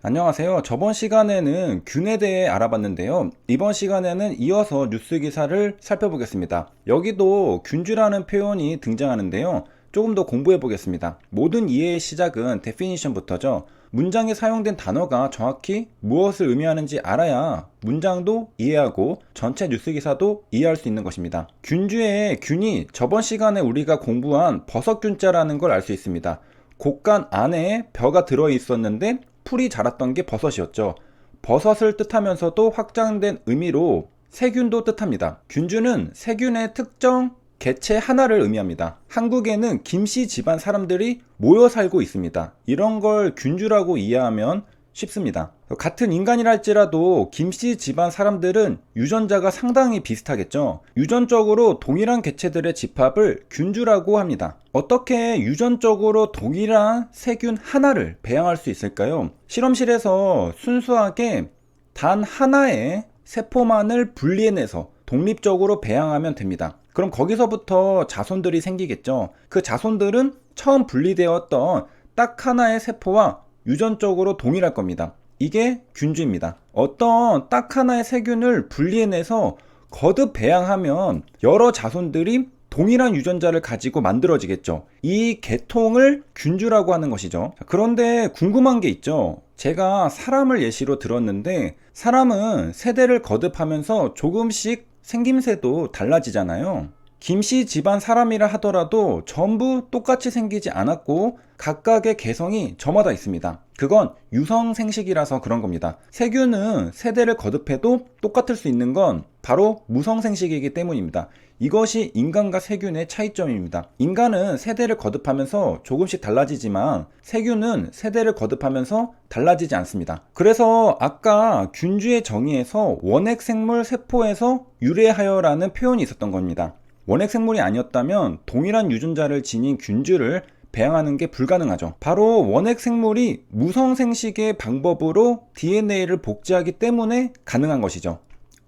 안녕하세요. 저번 시간에는 균에 대해 알아봤는데요. 이번 시간에는 이어서 뉴스 기사를 살펴보겠습니다. 여기도 균주라는 표현이 등장하는데요. 조금 더 공부해 보겠습니다. 모든 이해의 시작은 definition부터죠. 문장에 사용된 단어가 정확히 무엇을 의미하는지 알아야 문장도 이해하고 전체 뉴스 기사도 이해할 수 있는 것입니다. 균주의 균이 저번 시간에 우리가 공부한 버섯균자라는 걸 알 수 있습니다. 곡간 안에 벼가 들어 있었는데 풀이 자랐던 게 버섯이었죠. 버섯을 뜻하면서도 확장된 의미로 세균도 뜻합니다. 균주는 세균의 특정 개체 하나를 의미합니다. 한국에는 김씨 집안 사람들이 모여 살고 있습니다. 이런 걸 균주라고 이해하면 쉽습니다. 같은 인간이랄지라도 김씨 집안 사람들은 유전자가 상당히 비슷하겠죠. 유전적으로 동일한 개체들의 집합을 균주라고 합니다. 어떻게 유전적으로 동일한 세균 하나를 배양할 수 있을까요? 실험실에서 순수하게 단 하나의 세포만을 분리해내서 독립적으로 배양하면 됩니다. 그럼 거기서부터 자손들이 생기겠죠. 그 자손들은 처음 분리되었던 딱 하나의 세포와 유전적으로 동일할 겁니다. 이게 균주입니다. 어떤 딱 하나의 세균을 분리해내서 거듭 배양하면 여러 자손들이 동일한 유전자를 가지고 만들어지겠죠. 이 계통을 균주라고 하는 것이죠. 그런데 궁금한 게 있죠. 제가 사람을 예시로 들었는데 사람은 세대를 거듭하면서 조금씩 생김새도 달라지잖아요. 김씨 집안 사람이라 하더라도 전부 똑같이 생기지 않았고 각각의 개성이 저마다 있습니다. 그건 유성생식이라서 그런 겁니다. 세균은 세대를 거듭해도 똑같을 수 있는 건 바로 무성생식이기 때문입니다. 이것이 인간과 세균의 차이점입니다. 인간은 세대를 거듭하면서 조금씩 달라지지만 세균은 세대를 거듭하면서 달라지지 않습니다. 그래서 아까 균주의 정의에서 원핵생물 세포에서 유래하여라는 표현이 있었던 겁니다. 원핵생물이 아니었다면 동일한 유전자를 지닌 균주를 배양하는 게 불가능하죠. 바로 원핵생물이 무성생식의 방법으로 DNA를 복제하기 때문에 가능한 것이죠.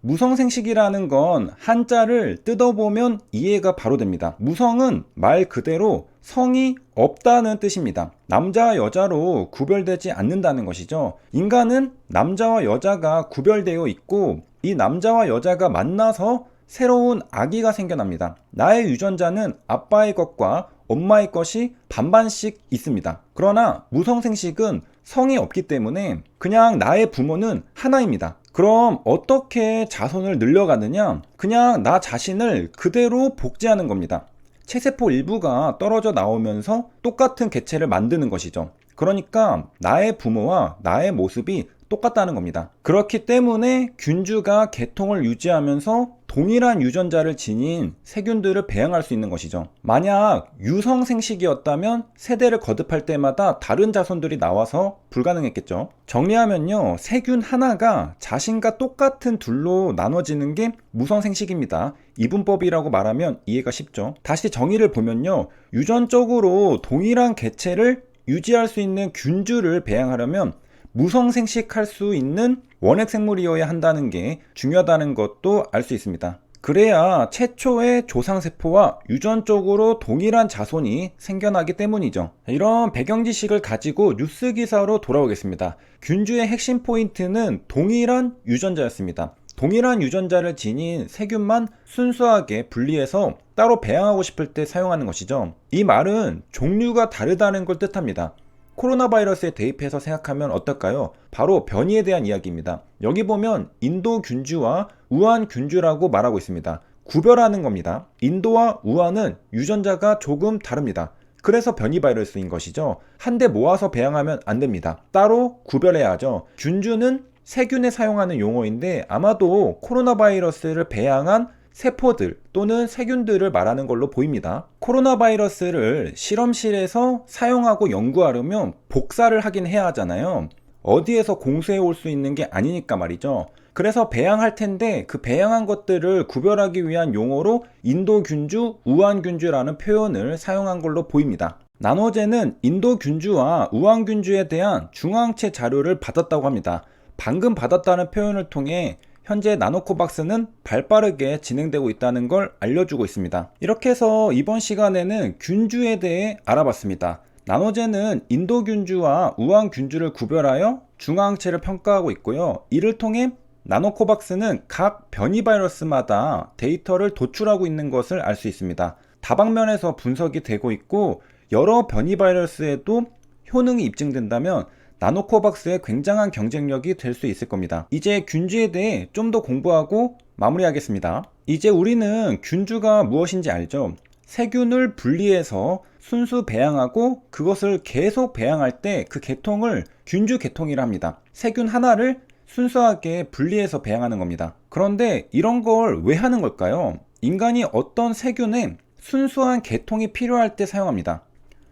무성생식이라는 건 한자를 뜯어보면 이해가 바로 됩니다. 무성은 말 그대로 성이 없다는 뜻입니다. 남자와 여자로 구별되지 않는다는 것이죠. 인간은 남자와 여자가 구별되어 있고 이 남자와 여자가 만나서 새로운 아기가 생겨납니다. 나의 유전자는 아빠의 것과 엄마의 것이 반반씩 있습니다. 그러나 무성생식은 성이 없기 때문에 그냥 나의 부모는 하나입니다. 그럼 어떻게 자손을 늘려가느냐? 그냥 나 자신을 그대로 복제하는 겁니다. 체세포 일부가 떨어져 나오면서 똑같은 개체를 만드는 것이죠. 그러니까 나의 부모와 나의 모습이 똑같다는 겁니다. 그렇기 때문에 균주가 계통을 유지하면서 동일한 유전자를 지닌 세균들을 배양할 수 있는 것이죠. 만약 유성생식이었다면 세대를 거듭할 때마다 다른 자손들이 나와서 불가능했겠죠. 정리하면요, 세균 하나가 자신과 똑같은 둘로 나눠지는 게 무성생식입니다. 이분법이라고 말하면 이해가 쉽죠. 다시 정의를 보면요, 유전적으로 동일한 개체를 유지할 수 있는 균주를 배양하려면 무성생식할 수 있는 원핵생물이어야 한다는 게 중요하다는 것도 알 수 있습니다. 그래야 최초의 조상세포와 유전적으로 동일한 자손이 생겨나기 때문이죠. 이런 배경 지식을 가지고 뉴스 기사로 돌아오겠습니다. 균주의 핵심 포인트는 동일한 유전자였습니다. 동일한 유전자를 지닌 세균만 순수하게 분리해서 따로 배양하고 싶을 때 사용하는 것이죠. 이 말은 종류가 다르다는 걸 뜻합니다. 코로나 바이러스에 대입해서 생각하면 어떨까요? 바로 변이에 대한 이야기입니다. 여기 보면 인도 균주와 우한 균주라고 말하고 있습니다. 구별하는 겁니다. 인도와 우한은 유전자가 조금 다릅니다. 그래서 변이 바이러스인 것이죠. 한데 모아서 배양하면 안 됩니다. 따로 구별해야 하죠. 균주는 세균에 사용하는 용어인데 아마도 코로나 바이러스를 배양한 세포들 또는 세균들을 말하는 걸로 보입니다. 코로나 바이러스를 실험실에서 사용하고 연구하려면 복사를 하긴 해야 하잖아요. 어디에서 공수해 올 수 있는 게 아니니까 말이죠. 그래서 배양할 텐데 그 배양한 것들을 구별하기 위한 용어로 인도균주, 우한균주라는 표현을 사용한 걸로 보입니다. 나노제는 인도균주와 우한균주에 대한 중앙체 자료를 받았다고 합니다. 방금 받았다는 표현을 통해 현재 나노코박스는 발빠르게 진행되고 있다는 걸 알려주고 있습니다. 이렇게 해서 이번 시간에는 균주에 대해 알아봤습니다. 나노제는 인도균주와 우한균주를 구별하여 중화항체를 평가하고 있고요. 이를 통해 나노코박스는 각 변이 바이러스마다 데이터를 도출하고 있는 것을 알 수 있습니다. 다방면에서 분석이 되고 있고 여러 변이 바이러스에도 효능이 입증된다면 나노코박스의 굉장한 경쟁력이 될 수 있을 겁니다. 이제 균주에 대해 좀 더 공부하고 마무리하겠습니다. 이제 우리는 균주가 무엇인지 알죠? 세균을 분리해서 순수 배양하고 그것을 계속 배양할 때 그 계통을 균주 계통이라 합니다. 세균 하나를 순수하게 분리해서 배양하는 겁니다. 그런데 이런 걸 왜 하는 걸까요? 인간이 어떤 세균에 순수한 계통이 필요할 때 사용합니다.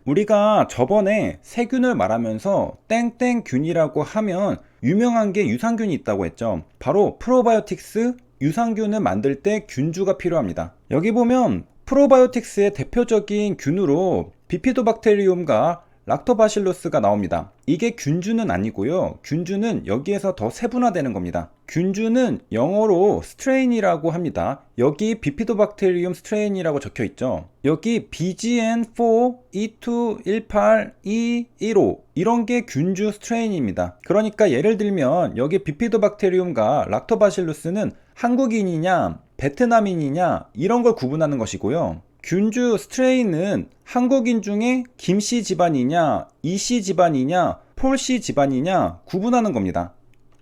우리가 저번에 세균을 말하면서 땡땡균이라고 하면 유명한 게 유산균이 있다고 했죠. 바로 프로바이오틱스 유산균을 만들 때 균주가 필요합니다. 여기 보면 프로바이오틱스의 대표적인 균으로 비피도박테리움과 락토바실루스가 나옵니다. 이게 균주는 아니고요. 균주는 여기에서 더 세분화되는 겁니다. 균주는 영어로 스트레인이라고 합니다. 여기 비피도박테리움 스트레인이라고 적혀 있죠. 여기 BGN4, E218, E15 이런 게 균주 스트레인입니다. 그러니까 예를 들면 여기 비피도박테리움과 락토바실루스는 한국인이냐 베트남인이냐 이런 걸 구분하는 것이고요. 균주 스트레인은 한국인 중에 김씨 집안이냐, 이씨 집안이냐, 폴씨 집안이냐 구분하는 겁니다.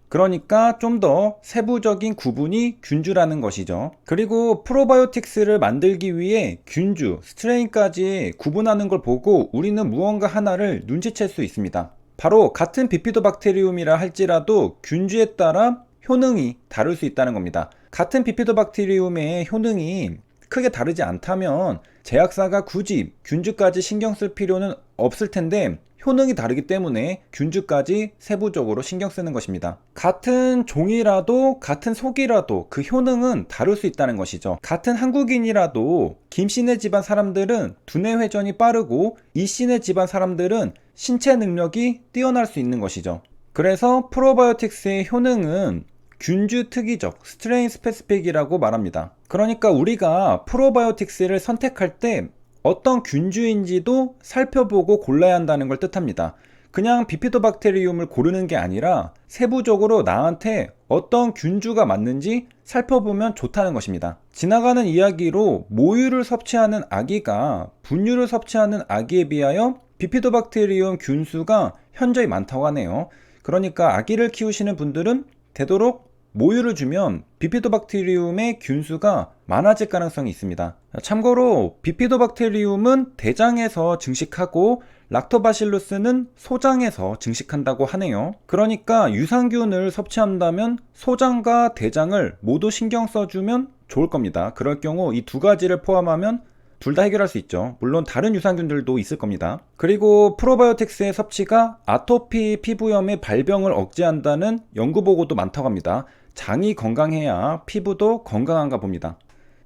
그러니까 좀 더 세부적인 구분이 균주라는 것이죠. 그리고 프로바이오틱스를 만들기 위해 균주, 스트레인까지 구분하는 걸 보고 우리는 무언가 하나를 눈치챌 수 있습니다. 바로 같은 비피도박테리움이라 할지라도 균주에 따라 효능이 다를 수 있다는 겁니다. 같은 비피도박테리움의 효능이 크게 다르지 않다면 제약사가 굳이 균주까지 신경 쓸 필요는 없을 텐데 효능이 다르기 때문에 균주까지 세부적으로 신경 쓰는 것입니다. 같은 종이라도 같은 속이라도 그 효능은 다를 수 있다는 것이죠. 같은 한국인이라도 김씨네 집안 사람들은 두뇌 회전이 빠르고 이씨네 집안 사람들은 신체 능력이 뛰어날 수 있는 것이죠. 그래서 프로바이오틱스의 효능은 균주 특이적 스트레인 스페시픽이라고 말합니다. 그러니까 우리가 프로바이오틱스를 선택할 때 어떤 균주인지도 살펴보고 골라야 한다는 걸 뜻합니다. 그냥 비피도박테리움을 고르는 게 아니라 세부적으로 나한테 어떤 균주가 맞는지 살펴보면 좋다는 것입니다. 지나가는 이야기로 모유를 섭취하는 아기가 분유를 섭취하는 아기에 비하여 비피도박테리움 균수가 현저히 많다고 하네요. 그러니까 아기를 키우시는 분들은 되도록 모유를 주면 비피도박테리움의 균수가 많아질 가능성이 있습니다. 참고로 비피도박테리움은 대장에서 증식하고 락토바실루스는 소장에서 증식한다고 하네요. 그러니까 유산균을 섭취한다면 소장과 대장을 모두 신경 써주면 좋을 겁니다. 그럴 경우 이 두 가지를 포함하면 둘 다 해결할 수 있죠. 물론 다른 유산균들도 있을 겁니다. 그리고 프로바이오틱스의 섭취가 아토피 피부염의 발병을 억제한다는 연구 보고도 많다고 합니다. 장이 건강해야 피부도 건강한가 봅니다.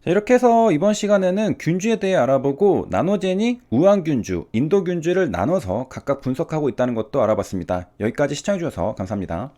자, 이렇게 해서 이번 시간에는 균주에 대해 알아보고 나노젠이 우한균주, 인도균주를 나눠서 각각 분석하고 있다는 것도 알아봤습니다. 여기까지 시청해주셔서 감사합니다.